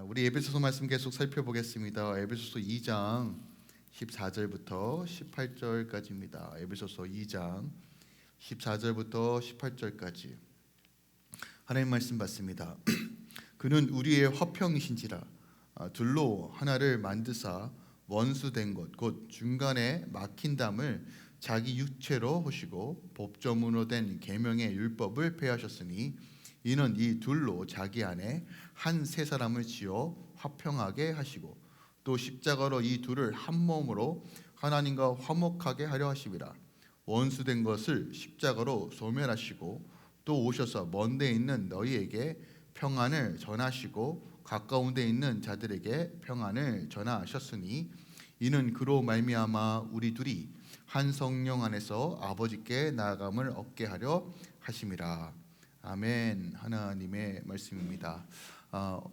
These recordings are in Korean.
우리 에베소서 말씀 계속 살펴보겠습니다. 에베소서 2장 14절부터 18절까지입니다. 에베소서 2장 14절부터 18절까지 하나님 말씀 받습니다. 그는 우리의 화평이신지라 둘로 하나를 만드사 원수된 것 곧 중간에 막힌 담을 자기 육체로 하시고 법조문으로 된 계명의 율법을 폐하셨으니 이는 이 둘로 자기 안에 한 세 사람을 지어 화평하게 하시고 또 십자가로 이 둘을 한 몸으로 하나님과 화목하게 하려 하심이라. 원수된 것을 십자가로 소멸하시고 또 오셔서 먼 데 있는 너희에게 평안을 전하시고 가까운 데 있는 자들에게 평안을 전하셨으니 이는 그로 말미암아 우리 둘이 한 성령 안에서 아버지께 나아감을 얻게 하려 하심이라. 아멘. 하나님의 말씀입니다.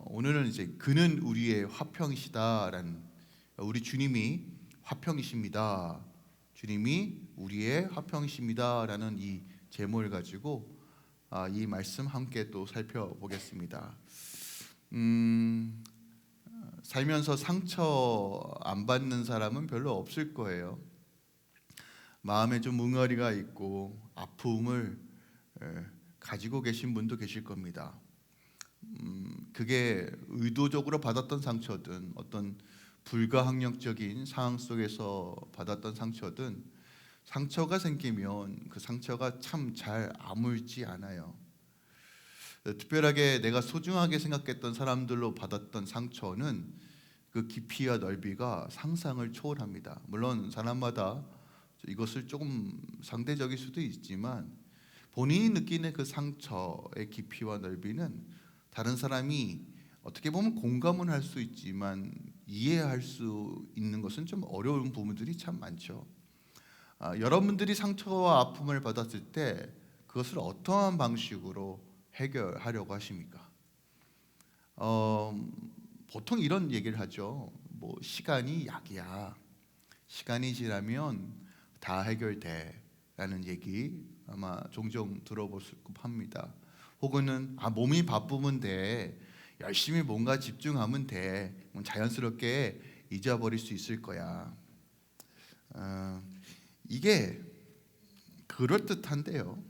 오늘은 이제 그는 우리의 화평이시다라는, 우리 주님이 화평이십니다. 주님이 우리의 화평이십니다라는 이 제목을 가지고 이 말씀 함께 또 살펴보겠습니다. 살면서 상처 안 받는 사람은 별로 없을 거예요. 마음에 좀 웅어리가 있고 아픔을 가지고 계신 분도 계실 겁니다. 그게 의도적으로 받았던 상처든 어떤 불가항력적인 상황 속에서 받았던 상처든 상처가 생기면 그 상처가 참 잘 아물지 않아요. 특별하게 내가 소중하게 생각했던 사람들로 받았던 상처는 그 깊이와 넓이가 상상을 초월합니다. 물론 사람마다 이것을 조금 상대적일 수도 있지만 본인이 느끼는 그 상처의 깊이와 넓이는 다른 사람이 어떻게 보면 공감은 할 수 있지만 이해할 수 있는 것은 좀 어려운 부분들이 참 많죠. 여러분들이 상처와 아픔을 받았을 때 그것을 어떠한 방식으로 해결하려고 하십니까? 보통 이런 얘기를 하죠. 뭐 시간이 약이야. 시간이 지나면 다 해결돼 라는 얘기 아마 종종 들어보실 법합니다. 혹은 몸이 바쁘면 돼, 열심히 뭔가 집중하면 돼, 자연스럽게 잊어버릴 수 있을 거야. 이게 그럴듯한데요,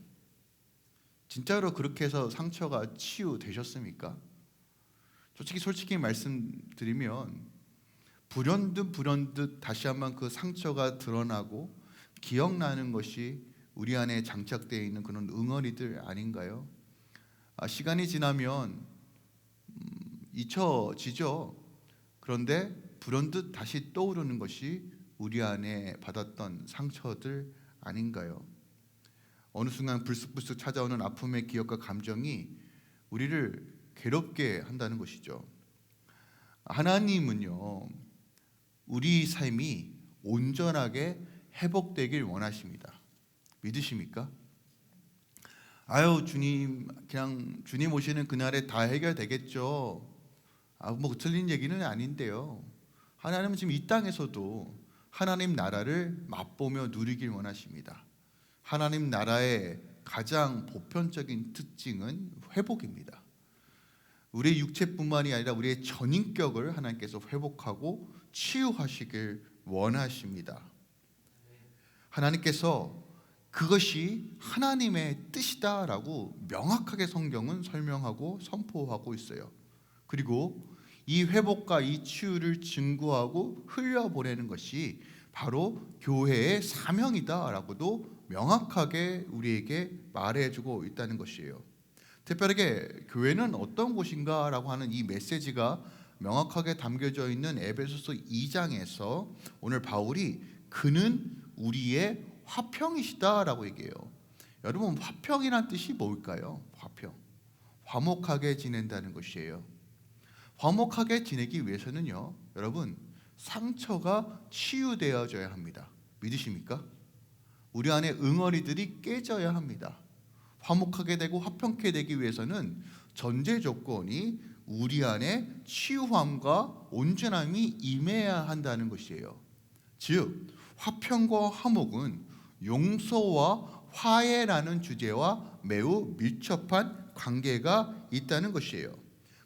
진짜로 그렇게 해서 상처가 치유되셨습니까? 솔직히 말씀드리면 불현듯 다시 한번 그 상처가 드러나고 기억나는 것이 우리 안에 장착되어 있는 그런 응어리들 아닌가요? 시간이 지나면 잊혀지죠. 그런데 불현듯 다시 떠오르는 것이 우리 안에 받았던 상처들 아닌가요? 어느 순간 불쑥불쑥 찾아오는 아픔의 기억과 감정이 우리를 괴롭게 한다는 것이죠. 하나님은요, 우리 삶이 온전하게 회복되길 원하십니다. 믿으십니까? 주님, 그냥 주님 오시는 그날에 다 해결되겠죠. 뭐 틀린 얘기는 아닌데요. 하나님은 지금 이 땅에서도 하나님 나라를 맛보며 누리길 원하십니다. 하나님 나라의 가장 보편적인 특징은 회복입니다. 우리의 육체뿐만이 아니라 우리의 전인격을 하나님께서 회복하고 치유하시길 원하십니다. 하나님께서 그것이 하나님의 뜻이다라고 명확하게 성경은 설명하고 선포하고 있어요. 그리고 이 회복과 이 치유를 증거하고 흘려보내는 것이 바로 교회의 사명이다라고도 명확하게 우리에게 말해주고 있다는 것이에요. 특별하게 교회는 어떤 곳인가라고 하는 이 메시지가 명확하게 담겨져 있는 에베소서 2장에서 오늘 바울이 그는 우리의 화평이시다라고 얘기해요. 여러분, 화평이란 뜻이 뭘까요? 화목하게 지낸다는 것이에요. 화목하게 지내기 위해서는요, 여러분, 상처가 치유되어져야 합니다. 믿으십니까? 우리 안에 응어리들이 깨져야 합니다. 화목하게 되고 화평케 되기 위해서는 전제 조건이 우리 안에 치유함과 온전함이 임해야 한다는 것이에요. 즉, 화평과 화목은 용서와 화해라는 주제와 매우 밀접한 관계가 있다는 것이에요.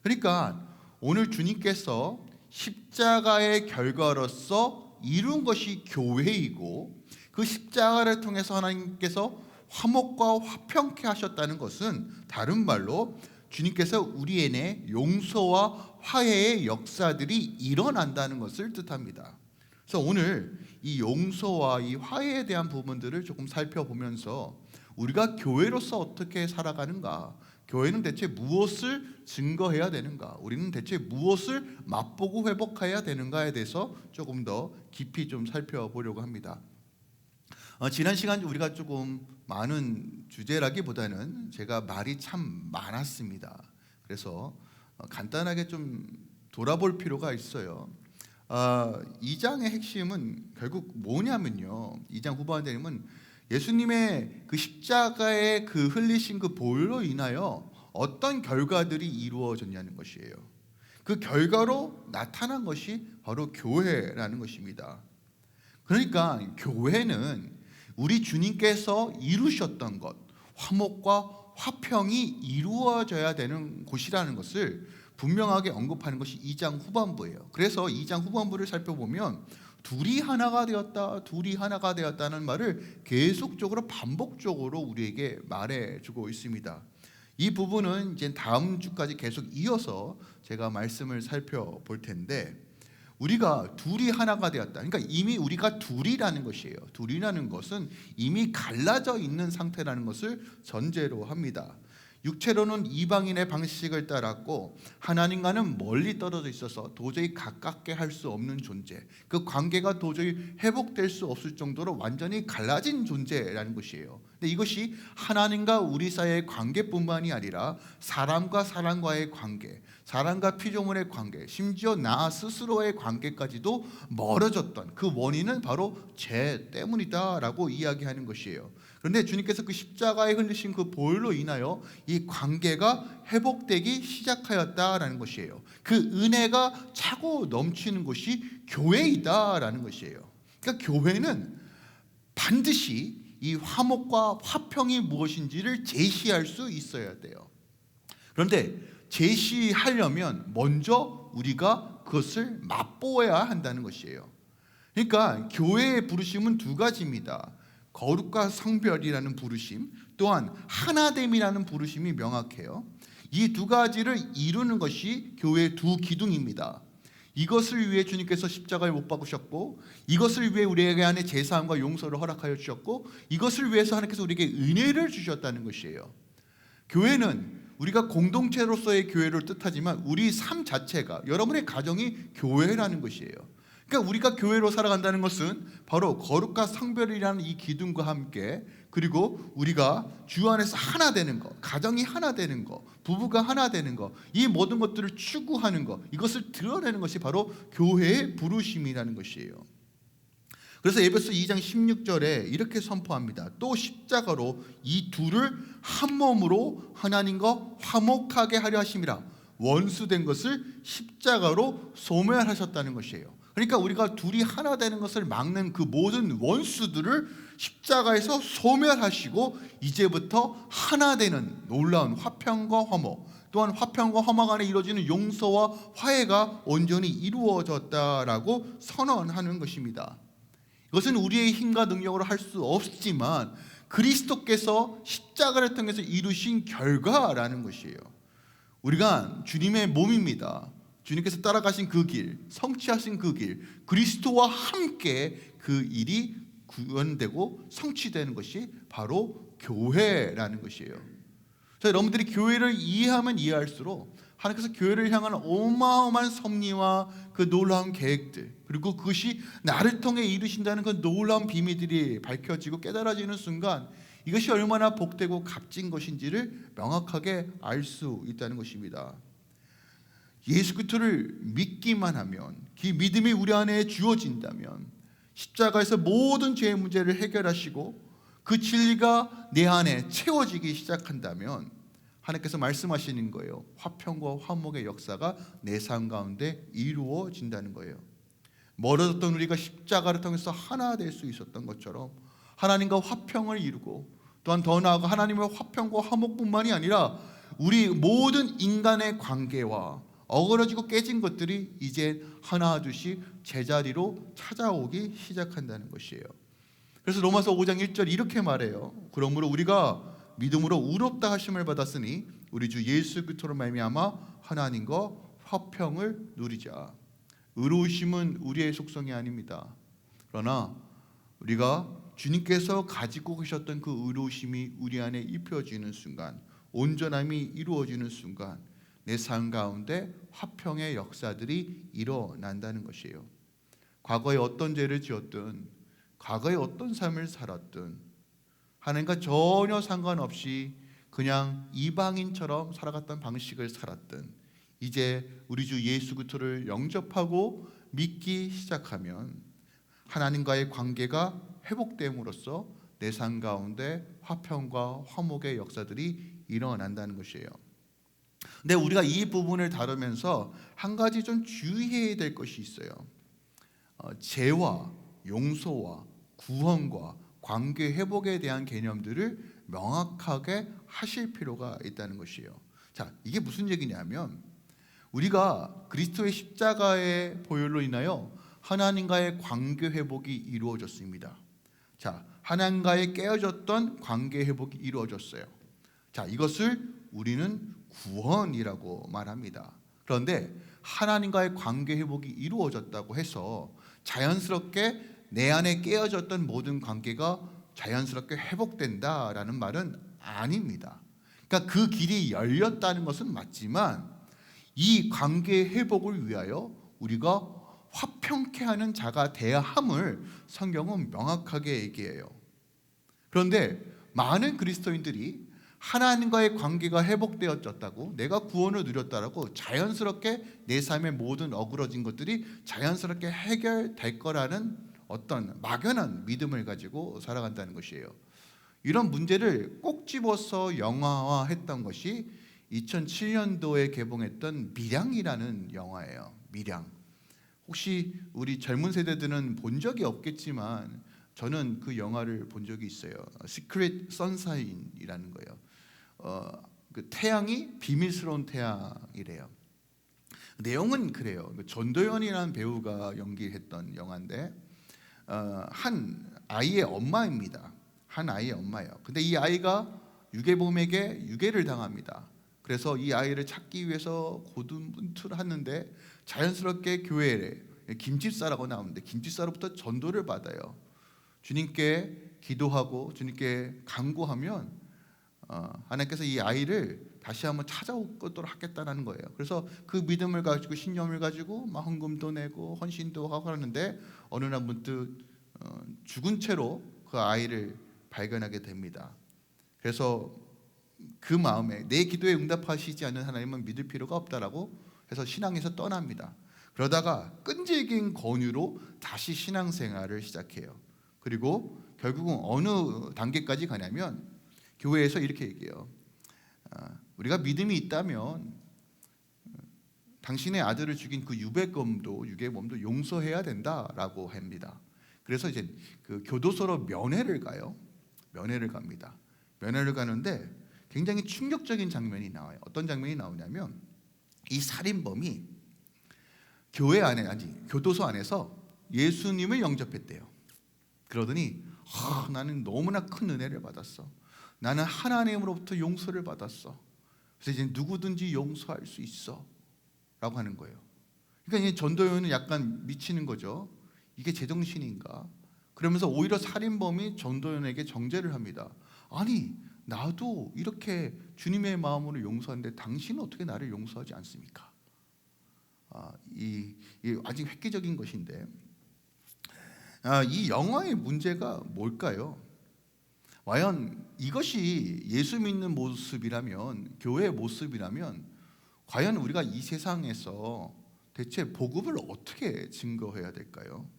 그러니까 오늘 주님께서 십자가의 결과로서 이룬 것이 교회이고, 그 십자가를 통해서 하나님께서 화목과 화평케 하셨다는 것은 다른 말로 주님께서 우리에게 용서와 화해의 역사들이 일어난다는 것을 뜻합니다. 그래서 오늘 이 용서와 이 화해에 대한 부분들을 조금 살펴보면서 우리가 교회로서 어떻게 살아가는가, 교회는 대체 무엇을 증거해야 되는가, 우리는 대체 무엇을 맛보고 회복해야 되는가에 대해서 조금 더 깊이 좀 살펴보려고 합니다. 지난 시간 우리가 조금 많은 주제라기보다는 제가 말이 참 많았습니다. 그래서 간단하게 좀 돌아볼 필요가 있어요. 2장의 핵심은 결국 뭐냐면요, 2장 후반에 되면 예수님의 그 십자가의 그 흘리신 그 보혈로 인하여 어떤 결과들이 이루어졌냐는 것이에요. 그 결과로 나타난 것이 바로 교회라는 것입니다. 그러니까 교회는 우리 주님께서 이루셨던 것, 화목과 화평이 이루어져야 되는 곳이라는 것을 분명하게 언급하는 것이 2장 후반부예요. 그래서 2장 후반부를 살펴보면 둘이 하나가 되었다, 둘이 하나가 되었다는 말을 계속적으로 반복적으로 우리에게 말해주고 있습니다. 이 부분은 이제 다음 주까지 계속 이어서 제가 말씀을 살펴볼 텐데, 우리가 둘이 하나가 되었다. 그러니까 이미 우리가 둘이라는 것이에요. 둘이라는 것은 이미 갈라져 있는 상태라는 것을 전제로 합니다. 육체로는 이방인의 방식을 따랐고 하나님과는 멀리 떨어져 있어서 도저히 가깝게 할 수 없는 존재, 그 관계가 도저히 회복될 수 없을 정도로 완전히 갈라진 존재라는 것이에요. 근데 이것이 하나님과 우리 사이의 관계뿐만이 아니라 사람과 사람과의 관계, 사람과 피조물의 관계, 심지어 나 스스로의 관계까지도 멀어졌던 그 원인은 바로 죄 때문이다라고 이야기하는 것이에요. 그런데 주님께서 그 십자가에 흘리신 그 보혈로 인하여 이 관계가 회복되기 시작하였다라는 것이에요. 그 은혜가 차고 넘치는 곳이 교회이다라는 것이에요. 그러니까 교회는 반드시 이 화목과 화평이 무엇인지를 제시할 수 있어야 돼요. 그런데 제시하려면 먼저 우리가 그것을 맛보아야 한다는 것이에요. 그러니까 교회의 부르심은 두 가지입니다. 거룩과 성별이라는 부르심, 또한 하나됨이라는 부르심이 명확해요. 이 두 가지를 이루는 것이 교회의 두 기둥입니다. 이것을 위해 주님께서 십자가에 못 박으셨고, 이것을 위해 우리에게 안에 제사함과 용서를 허락하여 주셨고, 이것을 위해서 하나님께서 우리에게 은혜를 주셨다는 것이에요. 교회는 우리가 공동체로서의 교회를 뜻하지만 우리 삶 자체가, 여러분의 가정이 교회라는 것이에요. 그러니까 우리가 교회로 살아간다는 것은 바로 거룩과 성별이라는 이 기둥과 함께, 그리고 우리가 주 안에서 하나 되는 것, 가정이 하나 되는 것, 부부가 하나 되는 것, 이 모든 것들을 추구하는 것, 이것을 드러내는 것이 바로 교회의 부르심이라는 것이에요. 그래서 에베소 2장 16절에 이렇게 선포합니다. 또 십자가로 이 둘을 한 몸으로 하나님과 화목하게 하려 하심이라. 원수된 것을 십자가로 소멸하셨다는 것이에요. 그러니까 우리가 둘이 하나 되는 것을 막는 그 모든 원수들을 십자가에서 소멸하시고 이제부터 하나 되는 놀라운 화평과 화목, 또한 화평과 화목 안에 이루어지는 용서와 화해가 온전히 이루어졌다라고 선언하는 것입니다. 이것은 우리의 힘과 능력으로 할 수 없지만 그리스도께서 십자가를 통해서 이루신 결과라는 것이에요. 우리가 주님의 몸입니다. 주님께서 따라가신 그 길, 성취하신 그 길, 그리스도와 함께 그 일이 구현되고 성취되는 것이 바로 교회라는 것이에요. 자, 여러분들이 교회를 이해하면 이해할수록 하나님께서 교회를 향한 어마어마한 섭리와 그 놀라운 계획들, 그리고 그것이 나를 통해 이루신다는 그 놀라운 비밀들이 밝혀지고 깨달아지는 순간 이것이 얼마나 복되고 값진 것인지를 명확하게 알 수 있다는 것입니다. 예수 그리스도를 믿기만 하면, 그 믿음이 우리 안에 주어진다면 십자가에서 모든 죄의 문제를 해결하시고 그 진리가 내 안에 채워지기 시작한다면 하나님께서 말씀하시는 거예요. 화평과 화목의 역사가 내 삶 가운데 이루어진다는 거예요. 멀어졌던 우리가 십자가를 통해서 하나 될 수 있었던 것처럼 하나님과 화평을 이루고, 또한 더 나아가 하나님의 화평과 화목뿐만이 아니라 우리 모든 인간의 관계와 어그러지고 깨진 것들이 이제 하나둘씩 제자리로 찾아오기 시작한다는 것이에요. 그래서 로마서 5장 1절 이렇게 말해요. 그러므로 우리가 믿음으로 의롭다 하심을 받았으니 우리 주 예수 그리스도로 말미암아 하나님과 화평을 누리자. 의로우심은 우리의 속성이 아닙니다. 그러나 우리가 주님께서 가지고 계셨던 그 의로우심이 우리 안에 입혀지는 순간, 온전함이 이루어지는 순간 내 삶 가운데 화평의 역사들이 일어난다는 것이에요. 과거에 어떤 죄를 지었든, 과거에 어떤 삶을 살았든 하나님과 전혀 상관없이 그냥 이방인처럼 살아갔던 방식을 살았든 이제 우리 주 예수 그리스도를 영접하고 믿기 시작하면 하나님과의 관계가 회복됨으로써 내 삶 가운데 화평과 화목의 역사들이 일어난다는 것이에요. 근데 우리가 이 부분을 다루면서 한 가지 좀 주의해야 될 것이 있어요. 죄와 용서와 구원과 관계 회복에 대한 개념들을 명확하게 하실 필요가 있다는 것이에요. 자, 이게 무슨 얘기냐면 우리가 그리스도의 십자가의 보혈로 인하여 하나님과의 관계 회복이 이루어졌습니다. 자, 하나님과의 깨어졌던 관계 회복이 이루어졌어요. 자, 이것을 우리는 구원이라고 말합니다. 그런데 하나님과의 관계 회복이 이루어졌다고 해서 자연스럽게 내 안에 깨어졌던 모든 관계가 자연스럽게 회복된다라는 말은 아닙니다. 그러니까 그 길이 열렸다는 것은 맞지만 이 관계 회복을 위하여 우리가 화평케 하는 자가 되어야 함을 성경은 명확하게 얘기해요. 그런데 많은 그리스도인들이 하나님과의 관계가 회복되어졌다고, 내가 구원을 누렸다라고 자연스럽게 내 삶의 모든 어그러진 것들이 자연스럽게 해결될 거라는 어떤 막연한 믿음을 가지고 살아간다는 것이에요. 이런 문제를 꼭 집어서 영화화했던 것이 2007년도에 개봉했던 밀양이라는 영화예요. 밀양. 혹시 우리 젊은 세대들은 본 적이 없겠지만 저는 그 영화를 본 적이 있어요. 시크릿 선샤인이라는 거예요. 그 태양이 비밀스러운 태양이래요. 내용은 그래요. 전도연이라는 배우가 연기했던 영화인데 한 아이의 엄마입니다. 한 아이의 엄마예요. 근데 이 아이가 유괴범에게 유괴를 당합니다. 그래서 이 아이를 찾기 위해서 고군분투하는데 자연스럽게 교회에 김집사라고 나오는데 김집사로부터 전도를 받아요. 주님께 기도하고 주님께 간구하면 하나님께서 이 아이를 다시 한번 찾아오도록 하겠다는 거예요. 그래서 그 믿음을 가지고 신념을 가지고 막 헌금도 내고 헌신도 하고 하는데 어느 날 문득 죽은 채로 그 아이를 발견하게 됩니다. 그래서 그 마음에 내 기도에 응답하시지 않는 하나님은 믿을 필요가 없다라고 해서 신앙에서 떠납니다. 그러다가 끈질긴 권유로 다시 신앙생활을 시작해요. 그리고 결국은 어느 단계까지 가냐면 교회에서 이렇게 얘기해요. 우리가 믿음이 있다면 당신의 아들을 죽인 그 유괴범도 용서해야 된다라고 합니다. 그래서 이제 그 교도소로 면회를 가요. 면회를 갑니다. 면회를 가는데 굉장히 충격적인 장면이 나와요. 어떤 장면이 나오냐면 이 살인범이 교도소 안에서 예수님을 영접했대요. 그러더니 나는 너무나 큰 은혜를 받았어. 나는 하나님으로부터 용서를 받았어. 그래서 이제 누구든지 용서할 수 있어 라고 하는 거예요. 그러니까 이 전도연은 약간 미치는 거죠. 이게 제정신인가? 그러면서 오히려 살인범이 전도연에게 정죄를 합니다. 아니 나도 이렇게 주님의 마음으로 용서하는데 당신은 어떻게 나를 용서하지 않습니까? 이 아직 획기적인 것인데 이 영화의 문제가 뭘까요? 과연 이것이 예수 믿는 모습이라면, 교회의 모습이라면 과연 우리가 이 세상에서 대체 복음을 어떻게 증거해야 될까요?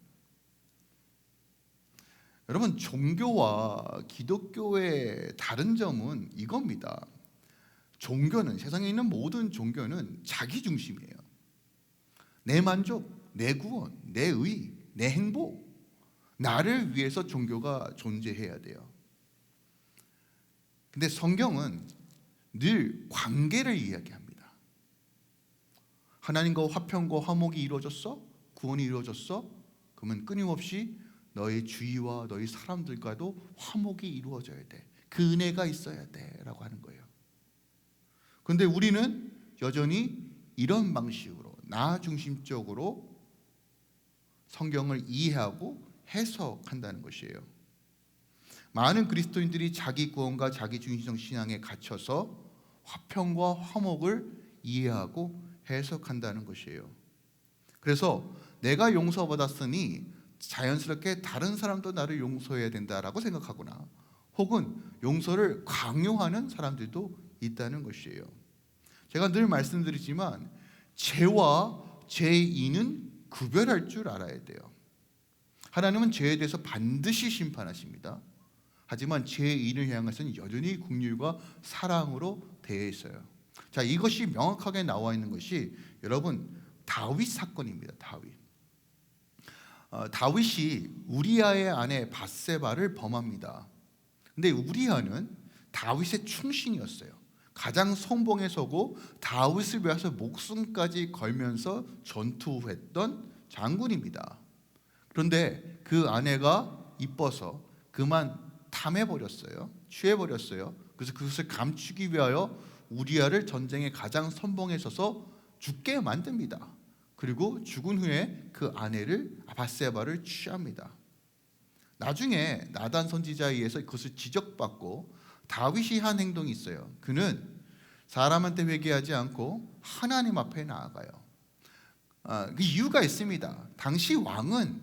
여러분, 종교와 기독교의 다른 점은 이겁니다. 종교는, 세상에 있는 모든 종교는 자기 중심이에요. 내 만족, 내 구원, 내 의, 내 행복, 나를 위해서 종교가 존재해야 돼요. 근데 성경은 늘 관계를 이야기합니다. 하나님과 화평과 화목이 이루어졌어? 구원이 이루어졌어? 그러면 끊임없이 너의 주위와 너희 사람들과도 화목이 이루어져야 돼. 그 은혜가 있어야 돼 라고 하는 거예요. 그런데 우리는 여전히 이런 방식으로 나 중심적으로 성경을 이해하고 해석한다는 것이에요. 많은 그리스도인들이 자기 구원과 자기 중심적 신앙에 갇혀서 화평과 화목을 이해하고 해석한다는 것이에요. 그래서 내가 용서받았으니 자연스럽게 다른 사람도 나를 용서해야 된다라고 생각하거나 혹은 용서를 강요하는 사람들도 있다는 것이에요. 제가 늘 말씀드리지만 죄와 죄인은 구별할 줄 알아야 돼요. 하나님은 죄에 대해서 반드시 심판하십니다. 하지만 죄인을 향해서는 여전히 긍휼과 사랑으로 대해 있어요. 자, 이것이 명확하게 나와 있는 것이 여러분 다윗 사건입니다. 다윗이 우리아의 아내 밧세바를 범합니다. 근데 우리아는 다윗의 충신이었어요. 가장 선봉에 서고 다윗을 위해서 목숨까지 걸면서 전투했던 장군입니다. 그런데 그 아내가 이뻐서 그만 탐해버렸어요. 취해버렸어요. 그래서 그것을 감추기 위하여 우리아를 전쟁의 가장 선봉에 서서 죽게 만듭니다. 그리고 죽은 후에 그 아내를 밧세바를 취합니다. 나중에 나단 선지자에 의해서 그것을 지적받고 다윗이 한 행동이 있어요. 그는 사람한테 회개하지 않고 하나님 앞에 나아가요. 그 이유가 있습니다. 당시 왕은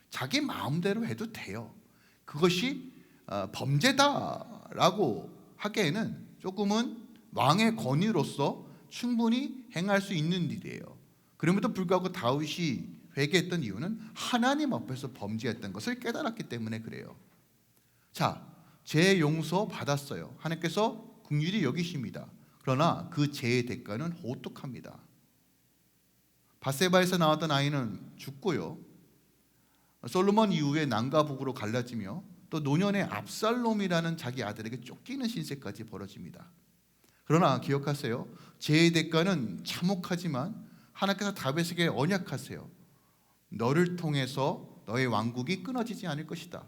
자기 마음대로 해도 돼요. 그것이 범죄다라고 하기에는 조금은 왕의 권위로서 충분히 행할 수 있는 일이에요. 그럼에도 불구하고 다윗이 회개했던 이유는 하나님 앞에서 범죄했던 것을 깨달았기 때문에 그래요. 자, 죄 용서 받았어요. 하나님께서 긍휼히 여기십니다. 그러나 그 죄의 대가는 호떡합니다. 밧세바에서 나왔던 아이는 죽고요. 솔로몬 이후에 남과 북으로 갈라지며 또 노년의 압살롬이라는 자기 아들에게 쫓기는 신세까지 벌어집니다. 그러나 기억하세요. 죄의 대가는 참혹하지만 하나님께서 다윗에게 언약하세요. 너를 통해서 너의 왕국이 끊어지지 않을 것이다.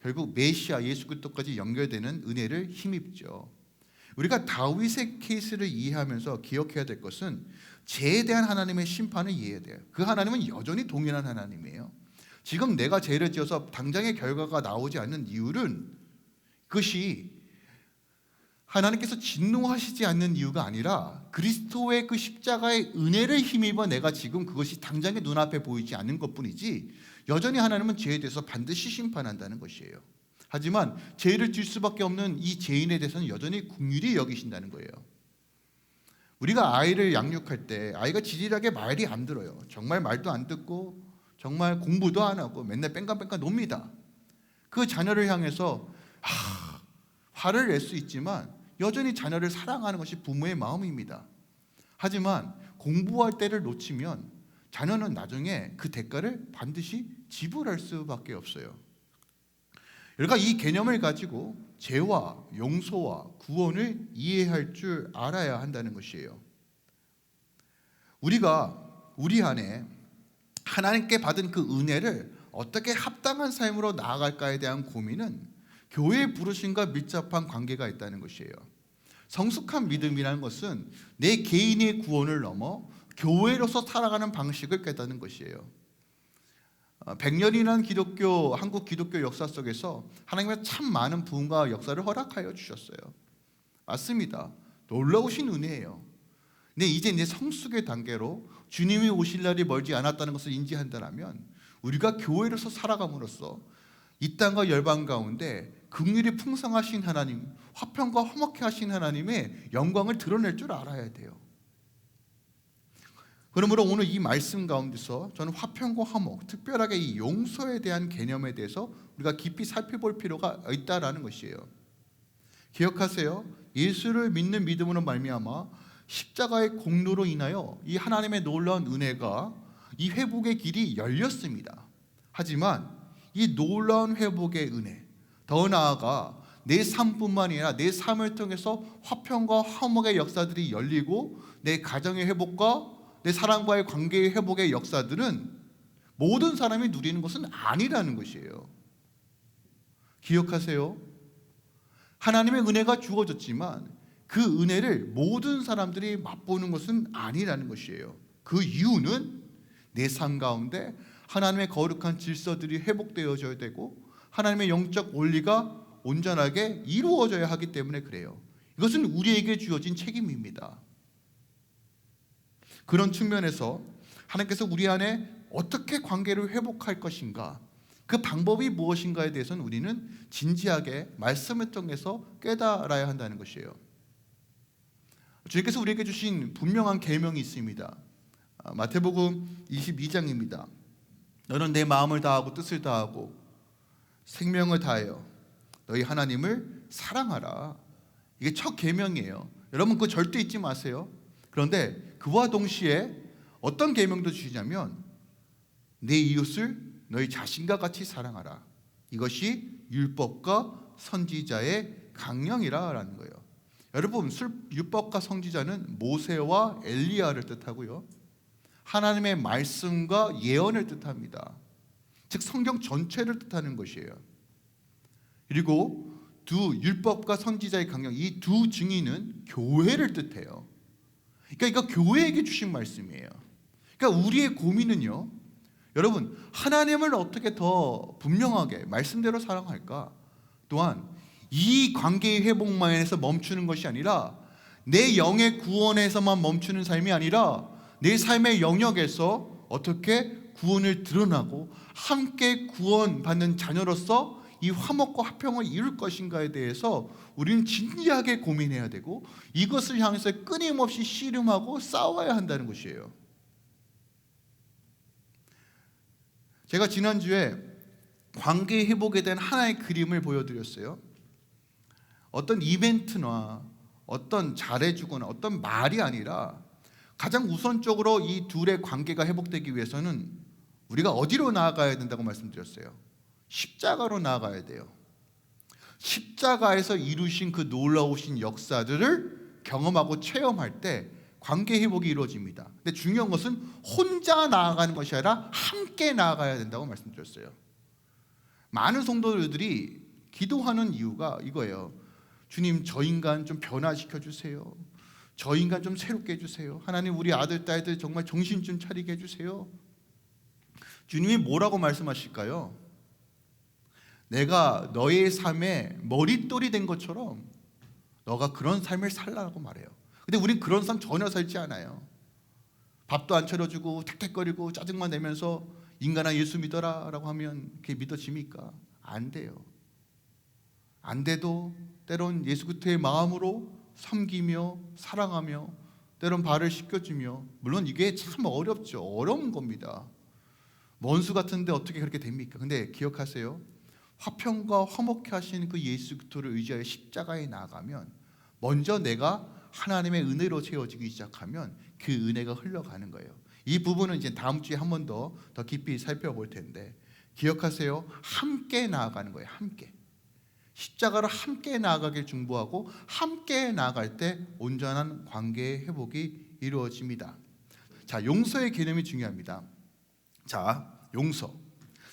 결국 메시아 예수 그리스도까지 연결되는 은혜를 힘입죠. 우리가 다윗의 케이스를 이해하면서 기억해야 될 것은 죄에 대한 하나님의 심판을 이해해야 돼요. 그 하나님은 여전히 동일한 하나님이에요. 지금 내가 죄를 지어서 당장의 결과가 나오지 않는 이유는 그것이 하나님께서 진노하시지 않는 이유가 아니라 그리스도의 그 십자가의 은혜를 힘입어 내가 지금 그것이 당장의 눈앞에 보이지 않는 것뿐이지 여전히 하나님은 죄에 대해서 반드시 심판한다는 것이에요. 하지만 죄를 질 수밖에 없는 이 죄인에 대해서는 여전히 긍휼히 여기신다는 거예요. 우리가 아이를 양육할 때 아이가 지질하게 말이 안 들어요. 정말 말도 안 듣고 정말 공부도 안 하고 맨날 뺑깡뺑깡 놉니다. 그 자녀를 향해서 화를 낼 수 있지만 여전히 자녀를 사랑하는 것이 부모의 마음입니다. 하지만 공부할 때를 놓치면 자녀는 나중에 그 대가를 반드시 지불할 수밖에 없어요. 그러니까 이 개념을 가지고 죄와 용서와 구원을 이해할 줄 알아야 한다는 것이에요. 우리가 우리 안에 하나님께 받은 그 은혜를 어떻게 합당한 삶으로 나아갈까에 대한 고민은 교회의 부르심과 밀접한 관계가 있다는 것이에요. 성숙한 믿음이라는 것은 내 개인의 구원을 넘어 교회로서 살아가는 방식을 깨닫는 것이에요. 100년이라는 한국 기독교 역사 속에서 하나님은 참 많은 부흥과 역사를 허락하여 주셨어요. 맞습니다. 놀라우신 은혜예요. 근데 이제 성숙의 단계로 주님이 오실 날이 멀지 않았다는 것을 인지한다면 우리가 교회로서 살아감으로써 이 땅과 열방 가운데 긍휼이 풍성하신 하나님, 화평과 화목케 하신 하나님의 영광을 드러낼 줄 알아야 돼요. 그러므로 오늘 이 말씀 가운데서 저는 화평과 화목, 특별하게 이 용서에 대한 개념에 대해서 우리가 깊이 살펴볼 필요가 있다라는 것이에요. 기억하세요. 예수를 믿는 믿음으로 말미암아 십자가의 공로로 인하여 이 하나님의 놀라운 은혜가 이 회복의 길이 열렸습니다. 하지만 이 놀라운 회복의 은혜, 더 나아가 내 삶뿐만 아니라 내 삶을 통해서 화평과 화목의 역사들이 열리고 내 가정의 회복과 내 사람과의 관계의 회복의 역사들은 모든 사람이 누리는 것은 아니라는 것이에요. 기억하세요. 하나님의 은혜가 주어졌지만 그 은혜를 모든 사람들이 맛보는 것은 아니라는 것이에요. 그 이유는 내 삶 가운데 하나님의 거룩한 질서들이 회복되어져야 되고 하나님의 영적 원리가 온전하게 이루어져야 하기 때문에 그래요. 이것은 우리에게 주어진 책임입니다. 그런 측면에서 하나님께서 우리 안에 어떻게 관계를 회복할 것인가, 그 방법이 무엇인가에 대해서는 우리는 진지하게 말씀을 통해서 깨달아야 한다는 것이에요. 주님께서 우리에게 주신 분명한 계명이 있습니다. 마태복음 22장입니다. 너는 내 마음을 다하고 뜻을 다하고 생명을 다하여 너희 하나님을 사랑하라. 이게 첫 계명이에요. 여러분 그거 절대 잊지 마세요. 그런데 그와 동시에 어떤 계명도 주시냐면 내 이웃을 너희 자신과 같이 사랑하라. 이것이 율법과 선지자의 강령이라는 거예요. 여러분 율법과 선지자는 모세와 엘리야를 뜻하고요, 하나님의 말씀과 예언을 뜻합니다. 즉 성경 전체를 뜻하는 것이에요. 그리고 두 율법과 선지자의 강령, 이 두 증인은 교회를 뜻해요. 그러니까 이거 교회에게 주신 말씀이에요. 그러니까 우리의 고민은요, 여러분 하나님을 어떻게 더 분명하게 말씀대로 사랑할까? 또한 이 관계의 회복만에서 멈추는 것이 아니라 내 영의 구원에서만 멈추는 삶이 아니라 내 삶의 영역에서 어떻게 구원을 드러나고 함께 구원받는 자녀로서 이 화목과 화평을 이룰 것인가에 대해서 우리는 진지하게 고민해야 되고 이것을 향해서 끊임없이 씨름하고 싸워야 한다는 것이에요. 제가 지난주에 관계 회복에 대한 하나의 그림을 보여드렸어요. 어떤 이벤트나 어떤 잘해주거나 어떤 말이 아니라 가장 우선적으로 이 둘의 관계가 회복되기 위해서는 우리가 어디로 나아가야 된다고 말씀드렸어요. 십자가로 나아가야 돼요. 십자가에서 이루신 그 놀라우신 역사들을 경험하고 체험할 때 관계 회복이 이루어집니다. 근데 중요한 것은 혼자 나아가는 것이 아니라 함께 나아가야 된다고 말씀드렸어요. 많은 성도들이 기도하는 이유가 이거예요. 주님, 저 인간 좀 변화시켜 주세요. 저 인간 좀 새롭게 해주세요. 하나님, 우리 아들 딸들 정말 정신 좀 차리게 해주세요. 주님이 뭐라고 말씀하실까요? 내가 너의 삶에 머릿돌이 된 것처럼 너가 그런 삶을 살라고 말해요. 근데 우린 그런 삶 전혀 살지 않아요. 밥도 안 차려주고 택택거리고 짜증만 내면서 인간아 예수 믿어라 라고 하면 그게 믿어집니까? 안 돼요. 안 돼도 때론 예수 그리스도의 마음으로 섬기며 사랑하며 때론 발을 씻겨주며, 물론 이게 참 어렵죠. 어려운 겁니다. 원수 같은데 어떻게 그렇게 됩니까? 근데 기억하세요. 화평과 화목케 하시는 그 예수 그리스도를 의지하여 십자가에 나아가면 먼저 내가 하나님의 은혜로 채워지기 시작하면 그 은혜가 흘러가는 거예요. 이 부분은 이제 다음 주에 한 번 더 깊이 살펴볼 텐데 기억하세요. 함께 나아가는 거예요. 함께. 십자가로 함께 나아가길 중보하고 함께 나아갈 때 온전한 관계의 회복이 이루어집니다. 자, 용서의 개념이 중요합니다. 자, 용서.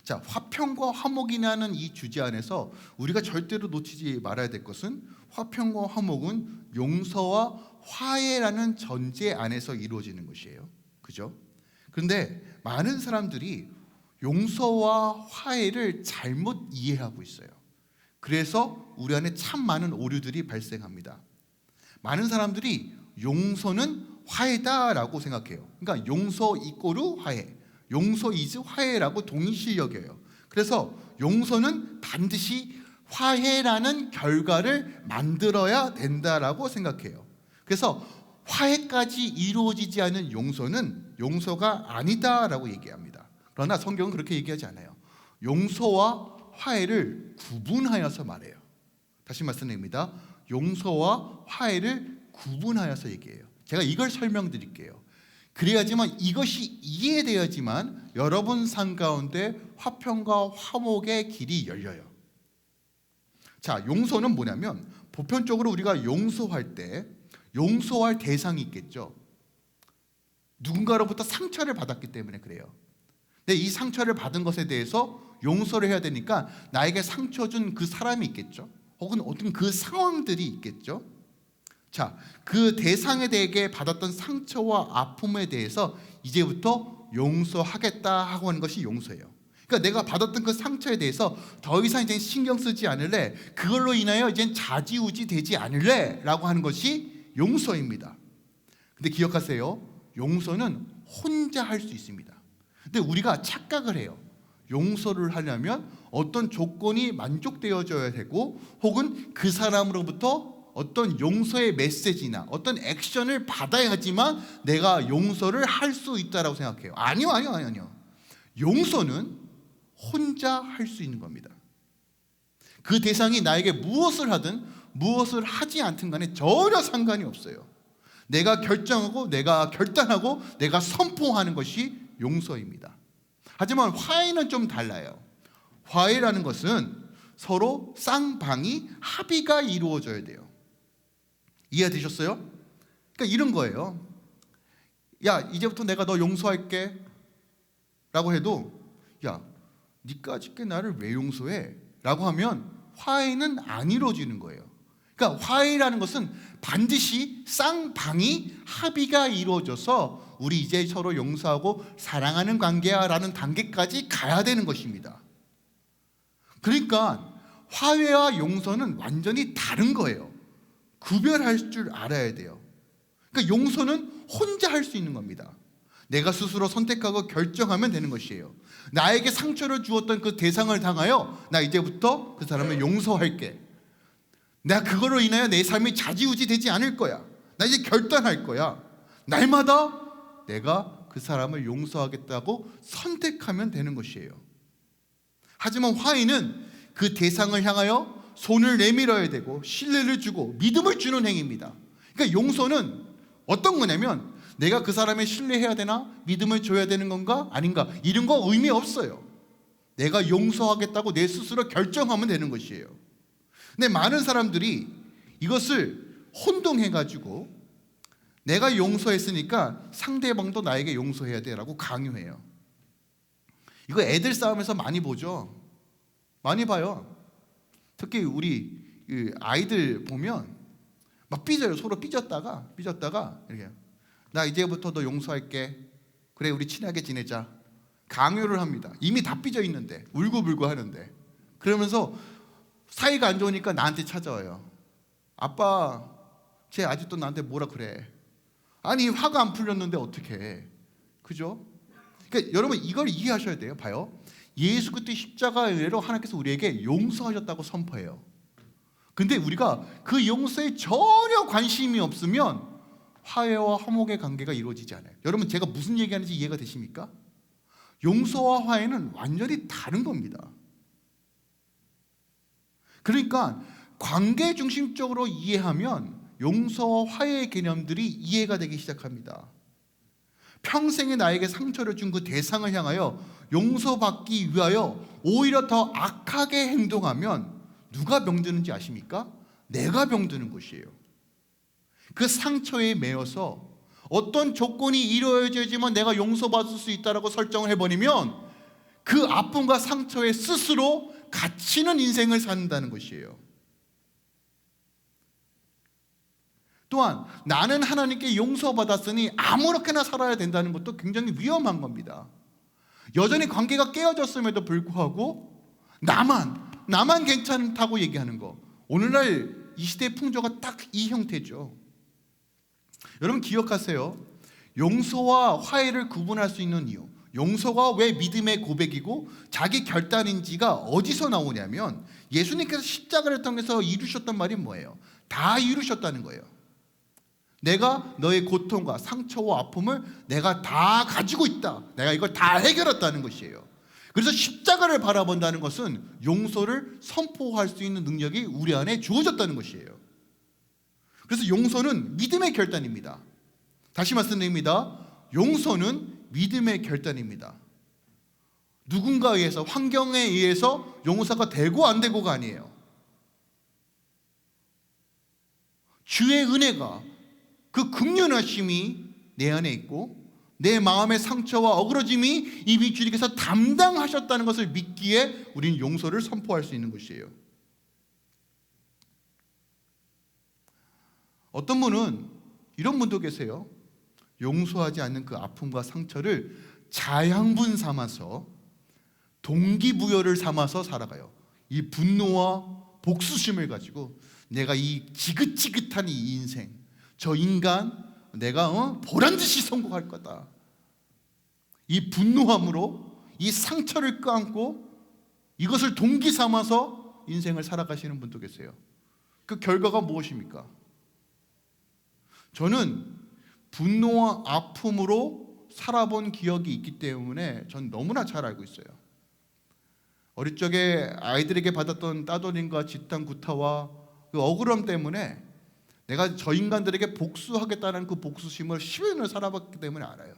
자, 화평과 화목이라는 이 주제 안에서 우리가 절대로 놓치지 말아야 될 것은 화평과 화목은 용서와 화해라는 전제 안에서 이루어지는 것이에요. 그죠? 그런데 많은 사람들이 용서와 화해를 잘못 이해하고 있어요. 그래서 우리 안에 참 많은 오류들이 발생합니다. 많은 사람들이 용서는 화해다라고 생각해요. 그러니까 용서 이꼬르 화해, 용서 이즈 화해라고 동시에 여겨요. 그래서 용서는 반드시 화해라는 결과를 만들어야 된다라고 생각해요. 그래서 화해까지 이루어지지 않은 용서는 용서가 아니다라고 얘기합니다. 그러나 성경은 그렇게 얘기하지 않아요. 용서와 화해를 구분하여서 말해요. 다시 말씀드립니다. 용서와 화해를 구분하여서 얘기해요. 제가 이걸 설명드릴게요. 그래야지만 이것이 이해되어야지만 여러분 삶 가운데 화평과 화목의 길이 열려요. 자, 용서는 뭐냐면 보편적으로 우리가 용서할 때 용서할 대상이 있겠죠. 누군가로부터 상처를 받았기 때문에 그래요. 근데 이 상처를 받은 것에 대해서 용서를 해야 되니까 나에게 상처 준 그 사람이 있겠죠. 혹은 어떤 그 상황들이 있겠죠. 자, 그 대상에 대해 받았던 상처와 아픔에 대해서 이제부터 용서하겠다 하고 하는 것이 용서예요. 그러니까 내가 받았던 그 상처에 대해서 더 이상 이제 신경 쓰지 않을래, 그걸로 인하여 이제 좌지우지 되지 않을래 라고 하는 것이 용서입니다. 근데 기억하세요, 용서는 혼자 할 수 있습니다. 근데 우리가 착각을 해요. 용서를 하려면 어떤 조건이 만족되어져야 되고, 혹은 그 사람으로부터 어떤 용서의 메시지나 어떤 액션을 받아야지만 내가 용서를 할 수 있다라고 생각해요. 아니요. 용서는 혼자 할 수 있는 겁니다. 그 대상이 나에게 무엇을 하든 무엇을 하지 않든 간에 전혀 상관이 없어요. 내가 결정하고 내가 결단하고 내가 선포하는 것이 용서입니다. 하지만 화해는 좀 달라요. 화해라는 것은 서로 쌍방이 합의가 이루어져야 돼요. 이해되셨어요? 그러니까 이런 거예요. 야, 이제부터 내가 너 용서할게 라고 해도, 야, 니가 아직까지 나를 왜 용서해? 라고 하면 화해는 안 이루어지는 거예요. 그러니까 화해라는 것은 반드시 쌍방이 합의가 이루어져서 우리 이제 서로 용서하고 사랑하는 관계야 라는 단계까지 가야 되는 것입니다. 그러니까 화해와 용서는 완전히 다른 거예요. 구별할 줄 알아야 돼요. 그러니까 용서는 혼자 할 수 있는 겁니다. 내가 스스로 선택하고 결정하면 되는 것이에요. 나에게 상처를 주었던 그 대상을 당하여 나 이제부터 그 사람을 용서할게. 내가 그거로 인하여 내 삶이 좌지우지 되지 않을 거야. 나 이제 결단할 거야. 날마다 내가 그 사람을 용서하겠다고 선택하면 되는 것이에요. 하지만 화해는 그 대상을 향하여 손을 내밀어야 되고 신뢰를 주고 믿음을 주는 행위입니다. 그러니까 용서는 어떤 거냐면 내가 그 사람을 신뢰해야 되나? 믿음을 줘야 되는 건가? 아닌가? 이런 거 의미 없어요. 내가 용서하겠다고 내 스스로 결정하면 되는 것이에요. 근데 많은 사람들이 이것을 혼동해가지고 내가 용서했으니까 상대방도 나에게 용서해야 돼라고 강요해요. 이거 애들 싸움에서 많이 보죠. 많이 봐요. 특히 우리 아이들 보면 막 삐져요. 서로 삐졌다가 이렇게, 나 이제부터 너 용서할게. 그래, 우리 친하게 지내자. 강요를 합니다. 이미 다 삐져 있는데, 울고불고 하는데. 그러면서 사이가 안 좋으니까 나한테 찾아와요. 아빠, 쟤 아직도 나한테 뭐라 그래. 아니, 화가 안 풀렸는데 어떡해. 그죠? 그러니까 여러분 이걸 이해하셔야 돼요. 봐요. 예수 그리스도의 십자가의 은혜로 하나님께서 우리에게 용서하셨다고 선포해요. 근데 우리가 그 용서에 전혀 관심이 없으면 화해와 화목의 관계가 이루어지지 않아요. 여러분 제가 무슨 얘기하는지 이해가 되십니까? 용서와 화해는 완전히 다른 겁니다. 그러니까 관계 중심적으로 이해하면 용서와 화해의 개념들이 이해가 되기 시작합니다. 평생에 나에게 상처를 준 그 대상을 향하여 용서받기 위하여 오히려 더 악하게 행동하면 누가 병드는지 아십니까? 내가 병드는 것이에요. 그 상처에 매여서 어떤 조건이 이루어져야지만 내가 용서받을 수 있다라고 설정을 해버리면 그 아픔과 상처에 스스로 갇히는 인생을 산다는 것이에요. 또한 나는 하나님께 용서받았으니 아무렇게나 살아야 된다는 것도 굉장히 위험한 겁니다. 여전히 관계가 깨어졌음에도 불구하고 나만 괜찮다고 얘기하는 거, 오늘날 이 시대의 풍조가 딱 이 형태죠. 여러분 기억하세요. 용서와 화해를 구분할 수 있는 이유, 용서가 왜 믿음의 고백이고 자기 결단인지가 어디서 나오냐면 예수님께서 십자가를 통해서 이루셨던 말이 뭐예요? 다 이루셨다는 거예요. 내가 너의 고통과 상처와 아픔을 내가 다 가지고 있다. 내가 이걸 다 해결했다는 것이에요. 그래서 십자가를 바라본다는 것은 용서를 선포할 수 있는 능력이 우리 안에 주어졌다는 것이에요. 그래서 용서는 믿음의 결단입니다. 다시 말씀드립니다. 용서는 믿음의 결단입니다. 누군가에 의해서, 환경에 의해서 용서가 되고 안 되고가 아니에요. 주의 은혜가, 그 긍휼하심이 내 안에 있고 내 마음의 상처와 어그러짐이 이미 주님께서 담당하셨다는 것을 믿기에 우리는 용서를 선포할 수 있는 것이에요. 어떤 분은 이런 분도 계세요. 용서하지 않는 그 아픔과 상처를 자양분 삼아서 동기부여를 삼아서 살아가요. 이 분노와 복수심을 가지고 내가 이 지긋지긋한 이 인생, 저 인간 내가 보란듯이 성공할 거다. 이 분노함으로 이 상처를 껴안고 이것을 동기 삼아서 인생을 살아가시는 분도 계세요. 그 결과가 무엇입니까? 저는 분노와 아픔으로 살아본 기억이 있기 때문에 전 너무나 잘 알고 있어요. 어릴 적에 아이들에게 받았던 따돌림과 짓담 구타와 그 억울함 때문에 내가 저 인간들에게 복수하겠다는 그 복수심을 10년을 살아봤기 때문에 알아요.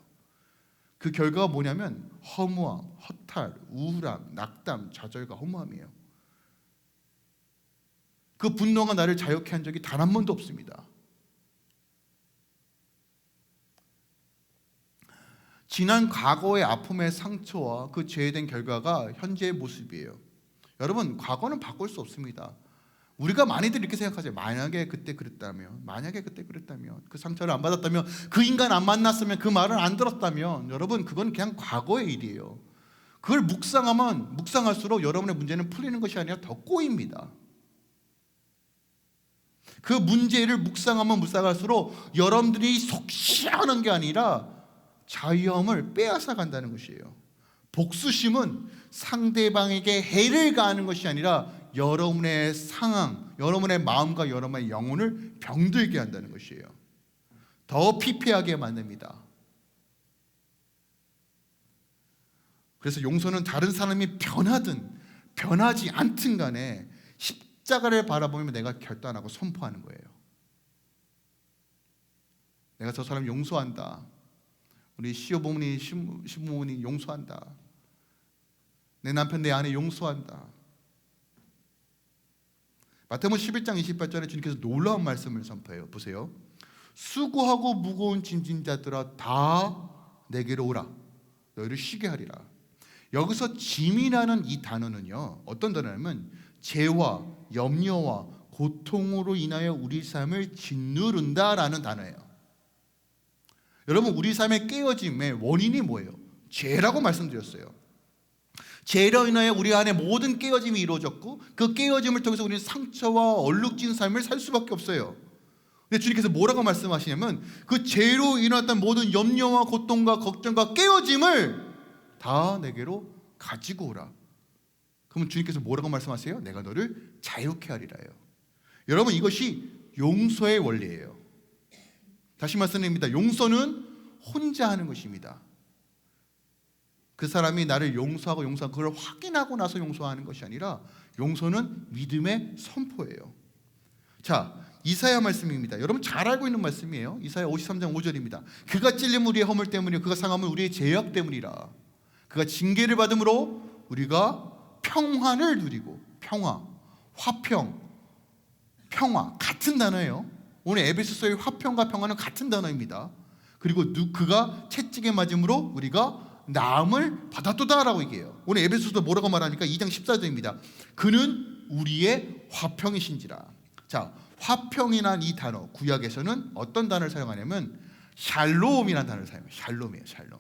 그 결과가 뭐냐면 허무함, 허탈, 우울함, 낙담, 좌절과 허무함이에요. 그 분노가 나를 자유케 한 적이 단 한 번도 없습니다. 지난 과거의 아픔의 상처와 그 죄된 결과가 현재의 모습이에요. 여러분, 과거는 바꿀 수 없습니다. 우리가 많이들 이렇게 생각하죠. 만약에 그때 그랬다면, 그 상처를 안 받았다면, 그 인간 안 만났으면, 그 말을 안 들었다면, 여러분, 그건 그냥 과거의 일이에요. 그걸 묵상하면 묵상할수록 여러분의 문제는 풀리는 것이 아니라 더 꼬입니다. 그 문제를 묵상하면 묵상할수록 여러분들이 속 시원한 게 아니라 자유함을 빼앗아 간다는 것이에요. 복수심은 상대방에게 해를 가하는 것이 아니라 여러분의 상황, 여러분의 마음과 여러분의 영혼을 병들게 한다는 것이에요. 더 피폐하게 만듭니다. 그래서 용서는 다른 사람이 변하든 변하지 않든 간에 십자가를 바라보며 내가 결단하고 선포하는 거예요. 내가 저 사람 용서한다. 우리 시어머니, 시부모님 용서한다. 내 남편, 내 아내 용서한다. 마태복음 11장 28절에 주님께서 놀라운 말씀을 선포해요. 보세요. 수고하고 무거운 짐진 자들아 다 내게로 오라. 너희를 쉬게 하리라. 여기서 짐이라는 이 단어는요, 어떤 단어냐면 죄와 염려와 고통으로 인하여 우리 삶을 짓누른다라는 단어예요. 여러분, 우리 삶의 깨어짐의 원인이 뭐예요? 죄라고 말씀드렸어요. 죄로 인하여 우리 안에 모든 깨어짐이 이루어졌고 그 깨어짐을 통해서 우리는 상처와 얼룩진 삶을 살 수밖에 없어요. 근데 주님께서 뭐라고 말씀하시냐면 그 죄로 일어났던 모든 염려와 고통과 걱정과 깨어짐을 다 내게로 가지고 오라. 그러면 주님께서 뭐라고 말씀하세요? 내가 너를 자유케 하리라요. 여러분, 이것이 용서의 원리예요. 다시 말씀드립니다. 용서는 혼자 하는 것입니다. 그 사람이 나를 용서하고 그걸 확인하고 나서 용서하는 것이 아니라 용서는 믿음의 선포예요. 자, 이사야 말씀입니다. 여러분 잘 알고 있는 말씀이에요. 이사야 53장 5절입니다. 그가 찔림 우리의 허물 때문이요 그가 상함은 우리의 죄악 때문이라. 그가 징계를 받음으로 우리가 평화를 누리고. 평화, 화평, 평화 같은 단어예요. 오늘 에베소서의 화평과 평화는 같은 단어입니다. 그리고 그가 채찍에 맞음으로 우리가 나음을 받았도다라고 얘기해요. 오늘 에베소서 뭐라고 말하니까 2장 14절입니다. 그는 우리의 화평이신지라. 자, 화평이란 이 단어, 구약에서는 어떤 단어를 사용하냐면 샬롬이라는 단어를 사용해요. 샬롬이에요. 샬롬.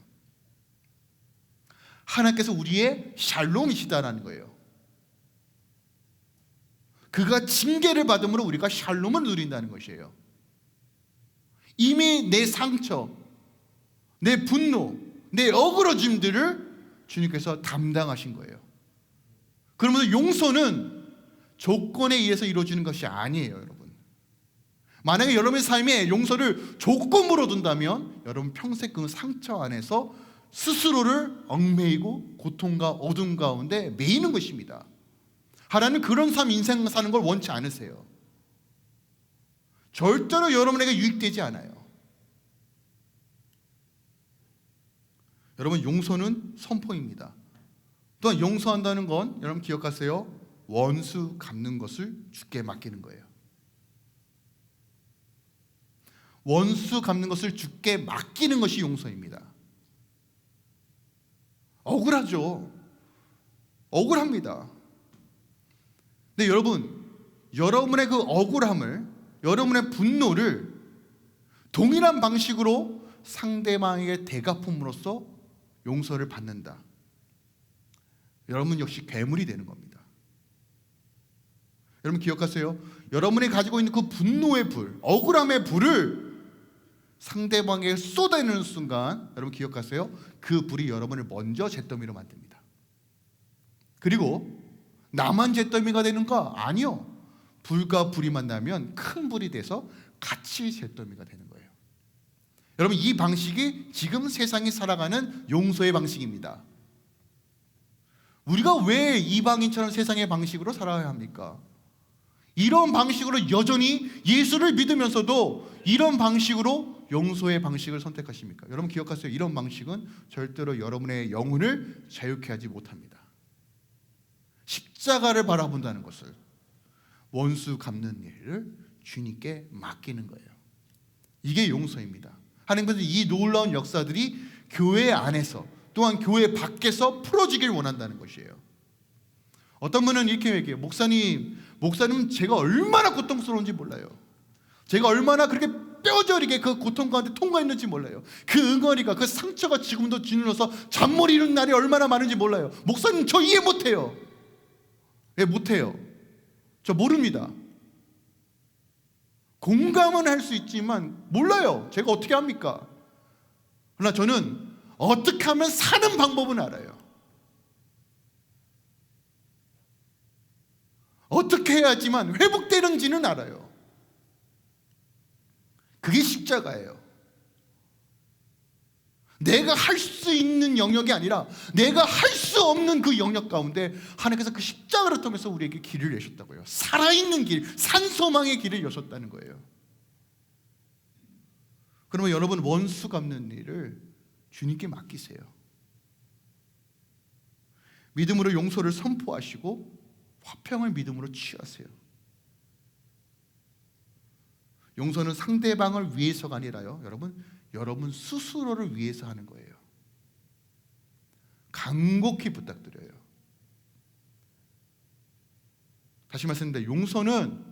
하나님께서 우리의 샬롬이시다라는 거예요. 그가 징계를 받음으로 우리가 샬롬을 누린다는 것이에요. 이미 내 상처, 내 분노, 내 억울해짐들을 주님께서 담당하신 거예요. 그러면서 용서는 조건에 의해서 이루어지는 것이 아니에요, 여러분. 만약에 여러분의 삶에 용서를 조건으로 둔다면 여러분 평생 그 상처 안에서 스스로를 얽매이고 고통과 어둠 가운데 매이는 것입니다. 하나님은 그런 삶, 인생 사는 걸 원치 않으세요. 절대로 여러분에게 유익되지 않아요. 여러분, 용서는 선포입니다. 또한 용서한다는 건 여러분 기억하세요. 원수 갚는 것을 주께 맡기는 거예요. 원수 갚는 것을 주께 맡기는 것이 용서입니다. 억울하죠. 억울합니다. 근데 여러분, 여러분의 그 억울함을, 여러분의 분노를 동일한 방식으로 상대방에게 대갚음으로써 용서를 받는다. 여러분 역시 괴물이 되는 겁니다. 여러분 기억하세요. 여러분이 가지고 있는 그 분노의 불, 억울함의 불을 상대방에게 쏟아내는 순간, 여러분 기억하세요. 그 불이 여러분을 먼저 잿더미로 만듭니다. 그리고 나만 잿더미가 되는가? 아니요. 불과 불이 만나면 큰 불이 돼서 같이 잿더미가 되는 거예요. 여러분, 이 방식이 지금 세상이 살아가는 용서의 방식입니다. 우리가 왜 이방인처럼 세상의 방식으로 살아야 합니까? 이런 방식으로 여전히 예수를 믿으면서도 이런 방식으로 용서의 방식을 선택하십니까? 여러분 기억하세요. 이런 방식은 절대로 여러분의 영혼을 자유케 하지 못합니다. 십자가를 바라본다는 것을, 원수 갚는 일을 주님께 맡기는 거예요. 이게 용서입니다. 하나님께서 이 놀라운 역사들이 교회 안에서 또한 교회 밖에서 풀어지길 원한다는 것이에요. 어떤 분은 이렇게 얘기해요. 목사님 제가 얼마나 고통스러운지 몰라요. 제가 얼마나 그렇게 뼈저리게 그 고통 가운데 통과했는지 몰라요. 그 응어리가, 그 상처가 지금도 짓눌러서 잠 못 이루는 날이 얼마나 많은지 몰라요. 목사님 저 이해 못해요. 예, 못해요. 저 모릅니다. 공감은 할 수 있지만 몰라요. 제가 어떻게 합니까? 그러나 저는 어떻게 하면 사는 방법은 알아요. 어떻게 해야지만 회복되는지는 알아요. 그게 십자가예요. 내가 할 수 있는 영역이 아니라 내가 할 수 없는 그 영역 가운데 하나님께서 그 십자가를 통해서 우리에게 길을 내셨다고요. 살아있는 길, 산소망의 길을 여셨다는 거예요. 그러면 여러분, 원수 갚는 일을 주님께 맡기세요. 믿음으로 용서를 선포하시고 화평을 믿음으로 취하세요. 용서는 상대방을 위해서가 아니라요, 여러분 스스로를 위해서 하는 거예요. 간곡히 부탁드려요. 다시 말씀드립니다. 용서는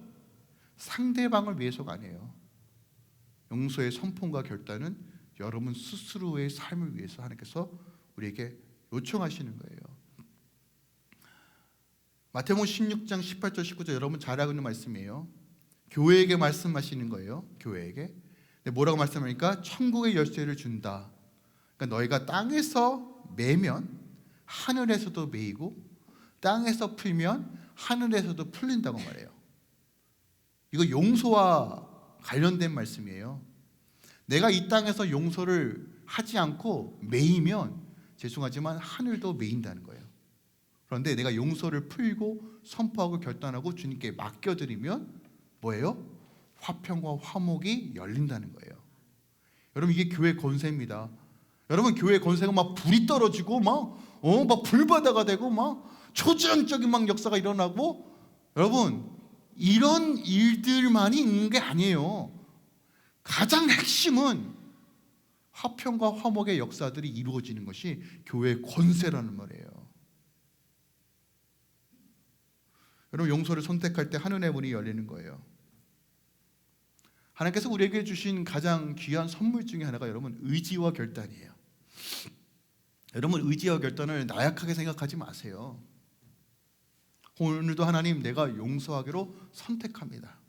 상대방을 위해서가 아니에요. 용서의 선포과 결단은 여러분 스스로의 삶을 위해서 하나님께서 우리에게 요청하시는 거예요. 마태복음 16장 18절 19절 여러분 잘 알고 있는 말씀이에요. 교회에게 말씀하시는 거예요. 교회에게. 근데 뭐라고 말씀하니까 천국의 열쇠를 준다. 그러니까 너희가 땅에서 매면 하늘에서도 매이고 땅에서 풀면 하늘에서도 풀린다고 말해요. 이거 용서와 관련된 말씀이에요. 내가 이 땅에서 용서를 하지 않고 매이면 죄송하지만 하늘도 매인다는 거예요. 그런데 내가 용서를 풀고 선포하고 결단하고 주님께 맡겨드리면 뭐예요? 화평과 화목이 열린다는 거예요. 여러분, 이게 교회 권세입니다. 여러분, 교회 권세가 막 불이 떨어지고 막 불바다가 되고 막 초전적인 막 역사가 일어나고, 여러분 이런 일들만이 있는 게 아니에요. 가장 핵심은 화평과 화목의 역사들이 이루어지는 것이 교회의 권세라는 말이에요. 여러분, 용서를 선택할 때 하늘의 문이 열리는 거예요. 하나님께서 우리에게 주신 가장 귀한 선물 중에 하나가 여러분 의지와 결단이에요. 여러분, 의지와 결단을 나약하게 생각하지 마세요. 오늘도 하나님, 내가 용서하기로 선택합니다.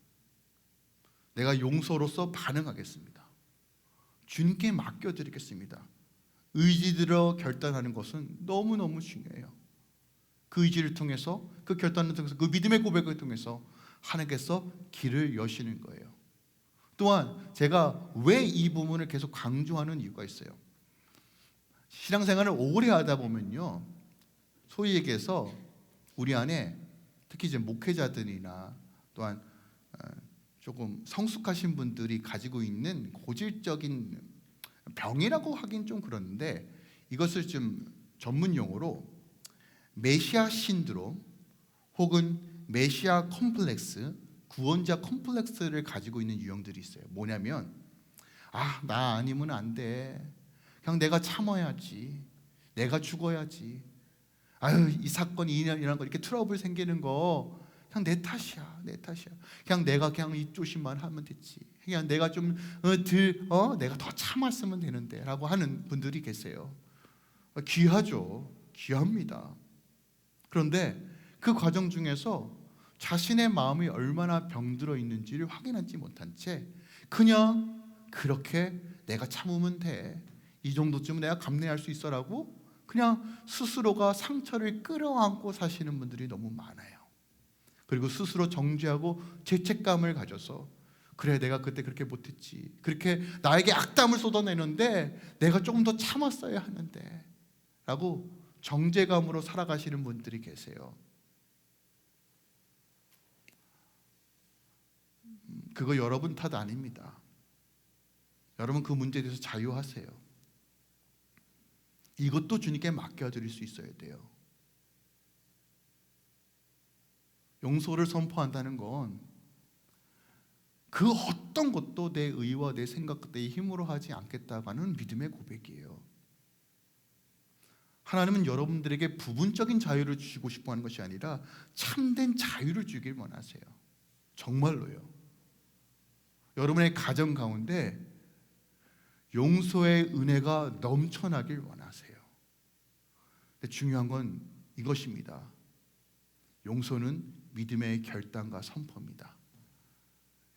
내가 용서로서 반응하겠습니다. 주님께 맡겨드리겠습니다. 의지들어 결단하는 것은 너무너무 중요해요. 그 의지를 통해서, 그 결단을 통해서, 그 믿음의 고백을 통해서 하나님께서 길을 여시는 거예요. 또한 제가 왜 이 부분을 계속 강조하는 이유가 있어요. 신앙생활을 오래 하다 보면요, 소위 얘기해서 우리 안에 특히 이제 목회자들이나 또한 조금 성숙하신 분들이 가지고 있는 고질적인 병이라고 하긴 좀 그런데, 이것을 좀 전문 용어로 메시아 신드롬 혹은 메시아 컴플렉스, 구원자 컴플렉스를 가지고 있는 유형들이 있어요. 뭐냐면, 나 아니면 안 돼, 그냥 내가 참아야지, 내가 죽어야지. 아유, 이 사건이 이런 거 이렇게 트러블 생기는 거 그냥 내 탓이야. 그냥 내가 그냥 입조심만 하면 됐지. 그냥 내가 좀 내가 더 참았으면 되는데라고 하는 분들이 계세요. 귀하죠. 귀합니다. 그런데 그 과정 중에서 자신의 마음이 얼마나 병들어 있는지를 확인하지 못한 채 그냥 그렇게 내가 참으면 돼, 이 정도쯤 내가 감내할 수 있어라고 그냥 스스로가 상처를 끌어안고 사시는 분들이 너무 많아요. 그리고 스스로 정죄하고 죄책감을 가져서 그래, 내가 그때 그렇게 못했지, 그렇게 나에게 악담을 쏟아내는데 내가 조금 더 참았어야 하는데 라고 정죄감으로 살아가시는 분들이 계세요. 그거 여러분 탓 아닙니다. 여러분 그 문제에 대해서 자유하세요. 이것도 주님께 맡겨드릴 수 있어야 돼요. 용서를 선포한다는 건 그 어떤 것도 내 의와 내 생각, 내 힘으로 하지 않겠다고 하는 믿음의 고백이에요. 하나님은 여러분들에게 부분적인 자유를 주시고 싶어 하는 것이 아니라 참된 자유를 주길 원하세요. 정말로요. 여러분의 가정 가운데 용서의 은혜가 넘쳐나길 원하세요. 근데 중요한 건 이것입니다. 용서는 믿음의 결단과 선포입니다.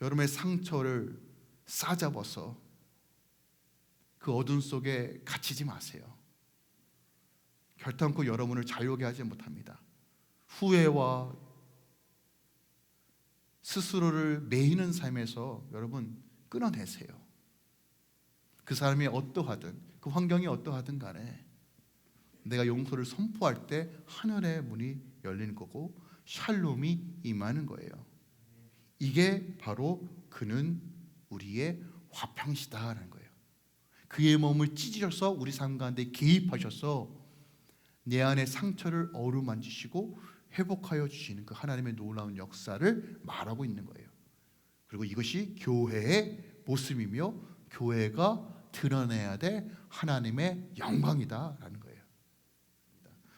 여러분의 상처를 싸잡아서 그 어둠 속에 갇히지 마세요. 결단코 여러분을 자유하게 하지 못합니다. 후회와 스스로를 매이는 삶에서 여러분 끊어내세요. 그 사람이 어떠하든 그 환경이 어떠하든 간에 내가 용서를 선포할 때 하늘의 문이 열리는 거고 샬롬이 임하는 거예요. 이게 바로 그는 우리의 화평시다라는 거예요. 그의 몸을 찢으셔서 우리 삶 가운데 개입하셔서 내 안의 상처를 어루만지시고 회복하여 주시는 그 하나님의 놀라운 역사를 말하고 있는 거예요. 그리고 이것이 교회의 모습이며 교회가 드러내야 될 하나님의 영광이다라는 거예요.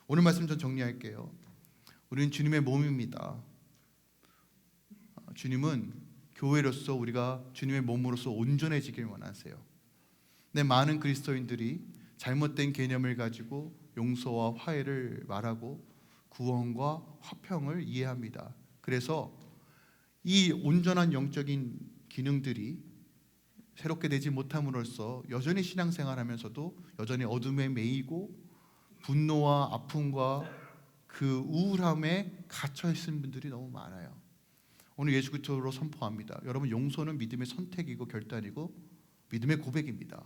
오늘 말씀 좀 정리할게요. 우리는 주님의 몸입니다. 주님은 교회로서 우리가 주님의 몸으로서 온전해지길 원하세요. 근데 많은 그리스도인들이 잘못된 개념을 가지고 용서와 화해를 말하고 구원과 화평을 이해합니다. 그래서 이 온전한 영적인 기능들이 새롭게 되지 못함으로써 여전히 신앙생활하면서도 여전히 어둠에 매이고 분노와 아픔과 그 우울함에 갇혀 있는 분들이 너무 많아요. 오늘 예수 그리스도로 선포합니다. 여러분, 용서는 믿음의 선택이고 결단이고 믿음의 고백입니다.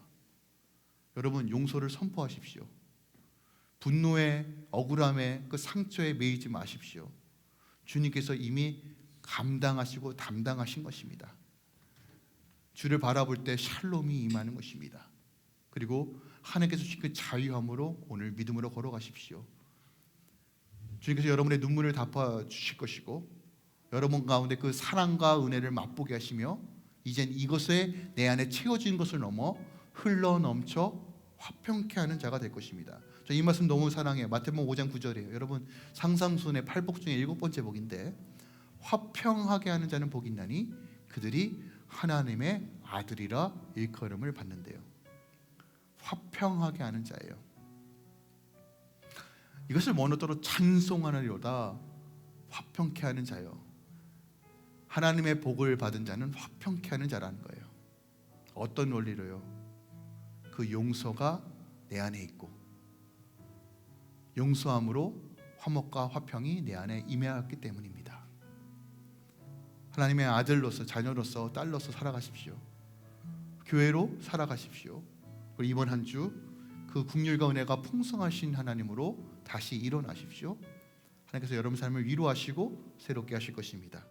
여러분, 용서를 선포하십시오. 분노에, 억울함에, 그 상처에 매이지 마십시오. 주님께서 이미 감당하시고 담당하신 것입니다. 주를 바라볼 때 샬롬이 임하는 것입니다. 그리고 하나님께서 주신 그 자유함으로 오늘 믿음으로 걸어가십시오. 주님께서 여러분의 눈물을 덮어주실 것이고 여러분 가운데 그 사랑과 은혜를 맛보게 하시며 이젠 이것에 내 안에 채워진 것을 넘어 흘러넘쳐 화평케 하는 자가 될 것입니다. 저 이 말씀 너무 사랑해요. 마태복음 5장 9절이에요. 여러분, 상상순의 8복 중에 7번째 복인데 화평하게 하는 자는 복이 있나니 그들이 하나님의 아들이라 일컬음을 받는데요. 화평하게 하는 자예요. 이것을 원어대로 찬송하느리로다 화평케 하는 자요. 하나님의 복을 받은 자는 화평케 하는 자라는 거예요. 어떤 원리로요? 그 용서가 내 안에 있고 용서함으로 화목과 화평이 내 안에 임하였기 때문입니다. 하나님의 아들로서, 자녀로서, 딸로서 살아가십시오. 교회로 살아가십시오. 그리고 이번 한 주 그 긍휼과 은혜가 풍성하신 하나님으로 다시 일어나십시오. 하나님께서 여러분 삶을 위로하시고 새롭게 하실 것입니다.